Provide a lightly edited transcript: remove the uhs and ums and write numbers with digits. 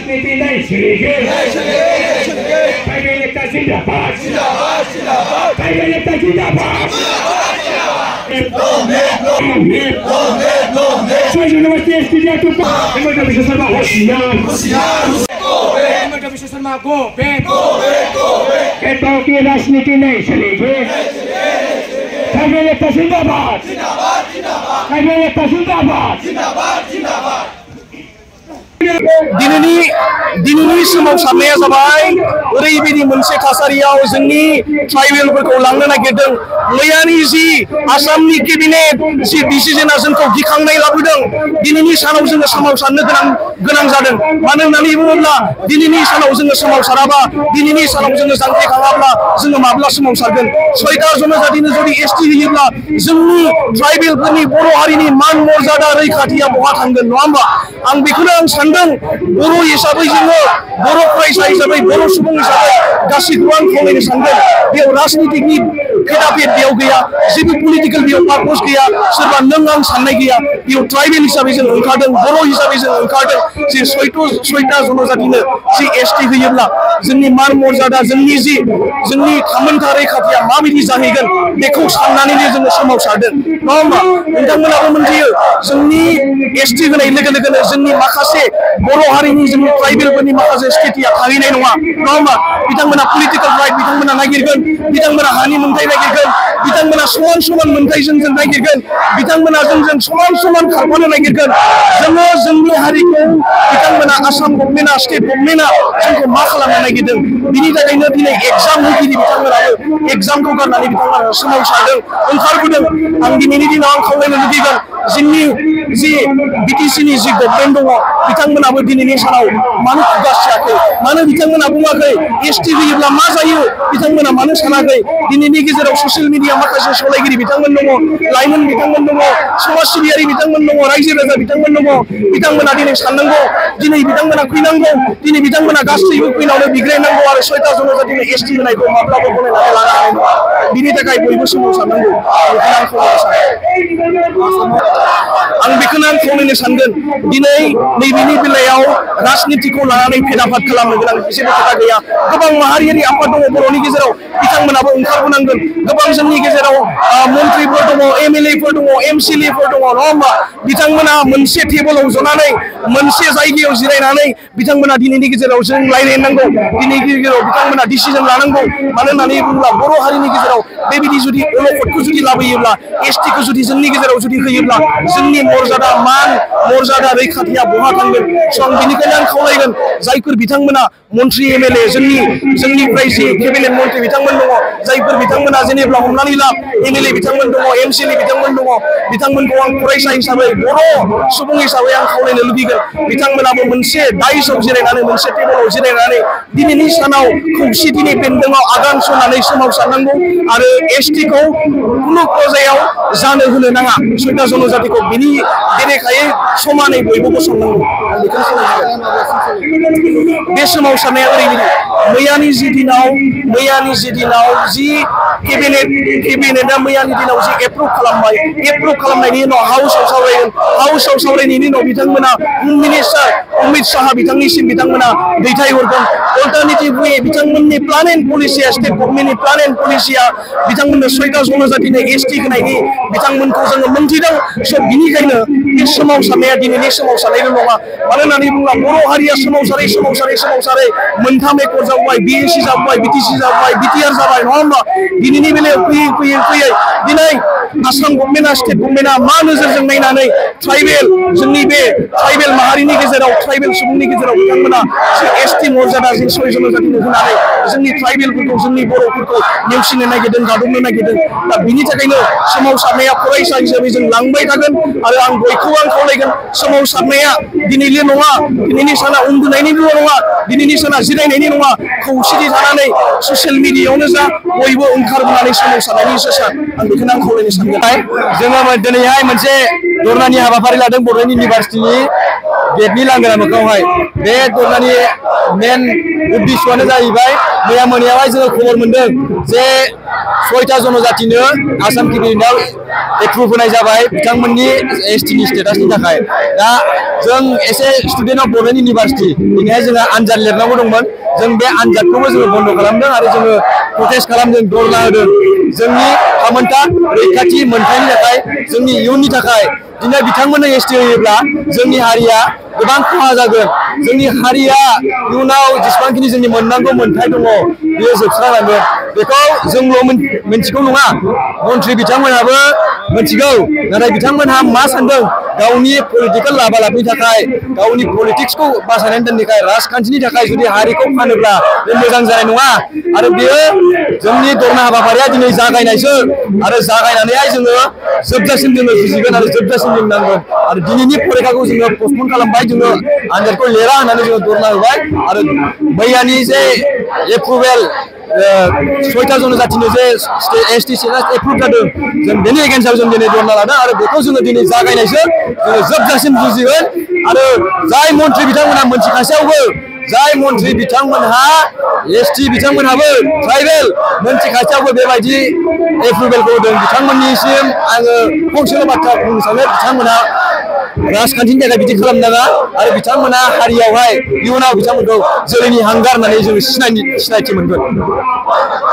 राजनीति नहीं चलेगी। ट्राइबल एकता जिंदाबाद, ट्राइबल एकता जिंदाबाद। यूनिवर्सिटी स्टूडेंट हिमंत विश्व शर्मा होशियार, हिमंत विश्व शर्मा गो बैक। कहता की राजनीति नहीं चलेगी। ट्राइबल एकता जिंदाबाद, ट्राइबल एकता जिंदाबाद। दिनैनि सोमावसारनाया जाबाय ओरैबायदि मोनसे थासारियाव जोंनि ट्राइबेलफोरखौ लांनो नागिरदों। मैयानि जि आसामनि केबिनेट जि डिसिजनआ जोंखौ गिखांनाय लाबोदों, दिनैनि सानाव जोङो सोमावसारनो गोनां जादों। मानो होननानै बुङोब्ला दिनैनि सानाव जोङो सोमावसाराबा, दिनैनि सानाव जोङो जांख्रिखाङाब्ला जोङो माब्ला सोमावसारगोन? 6टा जनजातिनो जुदि एसटि होयोब्ला जोंनि ट्राइबेलफोरनि बर' हारिनि मान मर्यादा रैखाथिया बहा थांगोन, नङा होमबा? आं बेखौनो सानदों बर' हिसाबै जोङो बर' फरायसा हिसाबै बर' सुबुं हिसाबै गासैखौबो आं खावलायनो सानदों। बेयाव राजनितिकनि भेदाभेद बेयाव गैया, जेबो पलिटिकेल बेयाव पार्पस गैया, सोरबा नों आं साननाय गैया। बेयाव ट्राइबेल हिसाबै जों ओंखारदों, बर' हिसाबै जों ओंखारदों जे 6टा जनजातिनो जि एसटि होयोब्ला जोंनि मान मर्यादा, जोंनि थामोनथा रैखाथिया माबायदि जाहैगोन बेखौ साननानैनो जोङो सोमावसारदों, नङा होमबा? नोंथांमोनाबो मोनथियो जोंनि एसटि होनाय लोगो लोगोनो जोंनि माखासे बर' हारिनि जोंनि ट्राइबेलफोरनि माखासे स्थितिया थाहैनाय नङा होमबा? बिथांमोना पलिटिकेल राइट बिथांमोना नागिरगोन, बिथांमोना हानि मोन्थाय नागिरगोन, बिथांमोना समान मोन्थाय जों नागिरगोन, बिथांमोना जोंजों समान खारफानो नागिरगोन। जोङो जोंनि हारिखौ बिथांमोना आसाम गभर्नमेन्टआ, स्टेट गभर्नमेन्टआ जोंखौ मा खालामनो नागिरदों? बिनि थाखायनो दिनै एग्जाम होगिरि बिथांमोनाबो एग्जामखौ गारनानै बिथांमोना सोमावसारदों, ओंखारबोदों। आं दिनैनि दिनाव आं खावलायनो लुबैगोन जोंनि जि बिटिसिनि जि गभर्नमेन्ट दङ बिथांमोनाबो दिनैनि सानाव मानो खुगासियाखै, मानो बिथांमोना बुङाखै एसटि होयोब्ला मा जायो, बिथांमोना मानो सानाखै? दिनैनि गेजेराव ससियेल मिडिया माखासे सलायगिरि बिथांमोन दङ, लाइमोन बिथांमोन दङ, समाज सिबियारि बिथांमोन दङ, रायजो राजा बिथांमोन दङ। बिथांमोना दिनै साननांगौ, दिनै बिथांमोना फैनांगौ, दिनै बिथांमोना गासैबो फैनायावनो बिग्रायनांगौ आरो 6टा जनजातिनो एसटि होनायखौ माब्लाबा गनायनानै लानो हानाय नङा। बिनि थाखाय बयबो सोमावसारनांगौ। आं बेखौनो खावलायनो सानगोन दिनै नैबेनि बेलायाव राजनितिखौ लानानै भेदाभाद खालामनो गोनां जेबो खोथा गैया। गोबां माहारियारि आफाद दङ बर'नि गेजेराव, बिथांमोनाबो ओंखारबोनांगोन। गोबां जोंनि गेजेराव मन्त्रिफोर दङ, एमएलएफोर दङ, एमसिएलएफोर दङ, नङा होमबा? बिथांमोना मोनसे टेबोलाव जनानै मोनसे जायगायाव जिरायनानै बिथांमोना दिनैनि गेजेराव जों रायलायनांगौ, दिनैनि गेजेराव बिथांमोना डिसिजन लानांगौ। मानो होननानै बुङोब्ला बर' हारिनि गेजेराव बेबायदि जुदि अलखदखौ जुदि लाबोयोब्ला, एसटिखौ जुदि जोंनि गेजेराव जुदि होयोब्ला जोंनि मर्यादा, मान मर्यादा रैखाथिया बहा थांगोन? स' आं बेनिखायनो आं खावलायगोन जायफोर बिथांमोना मन्त्रि एमएलए जोंनिफ्राय जि केबिनेट मन्त्रि बिथांमोन दङ, जायफोर बिथांमोना जेनेबा हमनानै ला एमएलए बिथांमोन दङ, एमसिएलए बिथांमोन दङ, बिथांमोनखौ आं फरायसा हिसाबै बर' सुबुं हिसाबै आं खावलायनो लुबैगोन बिथांमोनाबो मोनसे दाइसआव जिरायनानै, मोनसे टेबोलाव जिरायनानै दिनैनि सानाव खौसेथिनि बेन्दोङाव आगान सुरनानै सोमावसारनांगौ आरो एसटिखौ कुनु पर्यायाव जानो होनो नाङा। 6टा जनजातिखौ बिनि बेरेखायै समानै बयबो गसंनांगौ। आं बेखौनो खावलायगोन। बे सोमावसारनाया ओरैबायदि मैयानि जि दिनाव जि केबिनेटआ मैयानि दिनाव जि एप्रुभ खालामबाय, एप्रुभ खालामनायनि उनाव हाउसआव सावरायनायनि उनाव बिथांमोना होम मिनिस्टार अमित शाह बिथांनिसिम बिथांमोना दैथायहरगोन। अल्टारनेटिभ वे बिथांमोननि प्लान एन्ड पलिसिया, स्टेट गभर्नमेन्टनि प्लान एन्ड पलिसिया बिथांमोननो 6टा जनजातिनो एसटि होनायनि बिथांमोनखौ जोङो मोनथिदों। स' बिनिखायनो बे सोमावसारनाया दिनैनि सोमावसारनायल' नङा। मानो होननानै बुङोब्ला बर' हारिया सोमावसारै मोनथाम एकड़ जाबाय, बिएसि जाबाय, बिटिसि जाबाय, बिटिआर जाबाय, नङा होमबा? दिनैनि बेलायाव फैयै दिनै आसाम गभर्नमेन्टआ, स्टेट गभर्नमेन्टआ मा नोजोरजों नायनानै जोंनि बे ट्राइबेल माहारिनि गेजेराव, ट्राइबेल सुबुंनि गेजेराव बिथांमोना एसटि मर्यादा जि 6 जनजातिनो होनानै जोंनि ट्राइबेलफोरखौ, जोंनि बर'फोरखौ नेवसिनो नागिरदों, गादबनो नागिरदों। दा बिनि थाखायनो सोमावसारनाया फरायसा हिसाबै जों लांबाय थागोन आरो आं बयखौबो आं खावलायगोन सोमावसारनाया दिनैल' नङा, दिनैनि साना उन्दुनायनिल' नङा, दिनैनि साना जिरायनायनि नङा। खौसेथि थानानै ससियेल मिडियायावनो जा बयबो ओंखारबोनानै सोमावसारनायनिसो सान। आं बेखौनो आं खावलायनो सानगोन। जोङो दिनैहाय मोनसे धर्नानि हाबाफारि लादों बड'लेण्ड इउनिभारसिटिनि गेटनि लांगोना मोखाङावहाय बे धरनानि मेन उद्देश्यआनो जाहैबाय मैया मोनायावहाय जोङो खबर मोनदों जे 6टा जनजातिनो आसाम केबिनेटआव एप्रुभ होनाय जाबाय बिथांमोननि एसटिनि स्टेटासनि थाखाय दा जों एसे स्टुडेन्ट अफ बड'लेण्ड इउनिभार्सिटि दिनैहाय जोंहा आनजाद लिरनांगौ दंमोन जों बे आनजादखौबो जोङो बन्द' खालामदों आरो जोङो प्रटेस्ट खालामदों धरना होदों जोंनि थामोनथा रैखाथि मोनथायनि थाखाय जोंनि इयुननि थाखाय दिनै बिथांमोननो एसटि होयोब्ला जोंनि हारिया गोबां खहा जागोन जोंनि हारिया इयुनाव जेसेबांखिनि जोंनि मोननांगौ मोनथाय दङ बेयो जोबस्रांलांगोन बेखौ जोंल' मिन्थिगौ नङा मन्थ्रि बिथांमोनहाबो मिन्थिगौ नाथाय बिथांमोनहा मा सानदों गावनि पलिटिकेल लाभालाभनि थाखाय गावनि पलिटिक्सखौ बासायनानै दोननो थाखाय राजखान्थिनि थाखाय जुदि हारिखौ फानोब्ला बे मोजां जानाय नङा आरो बेयो जोंनि धरना हाबाफारिया दिनै जागायनायसो आरो जागायनानैहाय जोङो जोबजासिम जोङो जुजिगोन आरो जोबजासिम जों नांगोन आरो दिनैनि फरिखाखौ जोङो पस्टपन खालामबाय जोङो आनजादखौ लिरा होननानै जोङो धरना होबाय आरो मैयानि जे एप्रुभेल 6टा जनजातिनो जे एसटि स्टेटास एप्रुभ जादों जों बेनि एगेन्स्टआव जों दिनै धरना लादों आरो बेखौ जोङो दिनै जागायनायसो जोङो जोबजासिम जुजिगोन आरो जाय मन्थ्रि बिथांमोनहा मोनथिखासेयावबो जाय मन्थ्रि बिथांमोनहा एसटि बिथांमोनहाबो ट्राइबेल मोनथिखासेयावबो बेबायदि एप्रुभेलखौ होदों बिथांमोननिसिम आङो फंसेल' बाथ्रा बुंनो सानो बिथांमोनहा राजखान्थिनि थाखाय बिदि खालामनाङा आरो बिथांमोना हारियावहाय इयुनाव बिथांमोनखौ जोलैनि हांगार होननानै जों सिनायथि मोनगोन